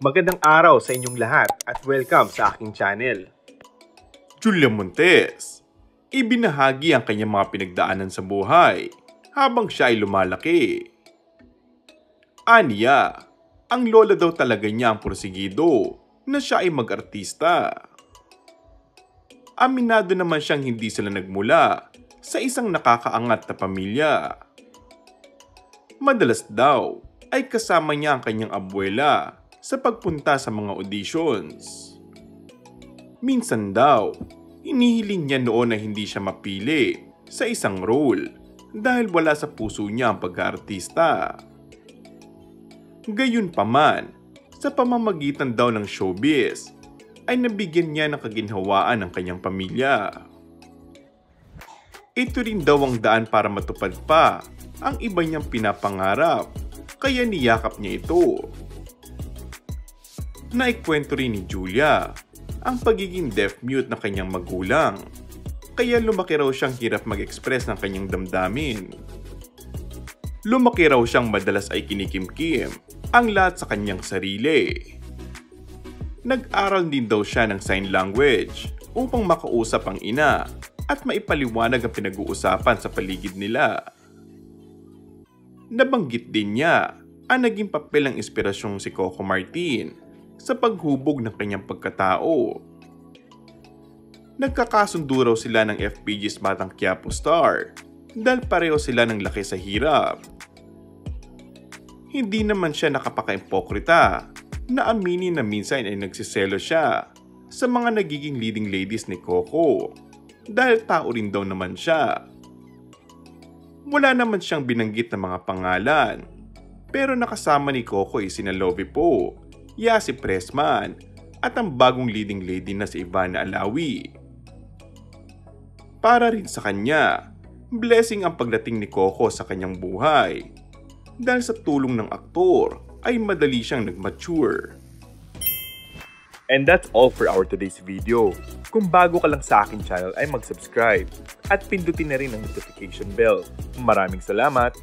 Magandang araw sa inyong lahat at welcome sa aking channel. Julia Montes, ibinahagi ang kanyang mga pinagdaanan sa buhay habang siya ay lumalaki. Aniya, ang lola daw talaga niya ang porsigido na siya ay mag-artista. Aminado naman siyang hindi sila nagmula sa isang nakakaangat na pamilya. Madalas daw ay kasama niya ang kanyang abuela sa pagpunta sa mga auditions. Minsan daw, hinihiling niya noon na hindi siya mapili sa isang role dahil wala sa puso niya ang pag-aartista. Gayunpaman, sa pamamagitan daw ng showbiz, ay nabigyan niya ng kaginhawaan ang kanyang pamilya. Ito rin daw ang daan para matupad pa ang iba niyang pinapangarap, kaya niyakap niya ito. Naikwento rin ni Julia ang pagiging deaf-mute na kanyang magulang, kaya lumaki raw siyang hirap mag-express ng kanyang damdamin. Lumaki raw siyang madalas ay kinikimkim ang lahat sa kanyang sarili. Nag-aral din daw siya ng sign language upang makausap ang ina at maipaliwanag ang pinag-uusapan sa paligid nila. Nabanggit din niya ang naging papel ng inspirasyong si Coco Martin sa paghubog ng kanyang pagkatao. Nagkakasundo raw sila ng FPG's Batang Quiapo star dahil pareho sila ng laki sa hirap. Hindi naman siya nakapaka-impokrita na aminin na minsan ay nagsiselo siya sa mga nagiging leading ladies ni Coco dahil tao rin daw naman siya. Wala naman siyang binanggit na mga pangalan, pero nakasama ni Coco ay sina Lovie Po, Yasi Pressman at ang bagong leading lady na si Ivana Alawi. Para rin sa kanya, blessing ang pagdating ni Coco sa kanyang buhay dahil sa tulong ng aktor ay madali siyang nag-mature. And that's all for our today's video. Kung bago ka lang sa aking channel ay mag-subscribe at pindutin na rin ang notification bell. Maraming salamat!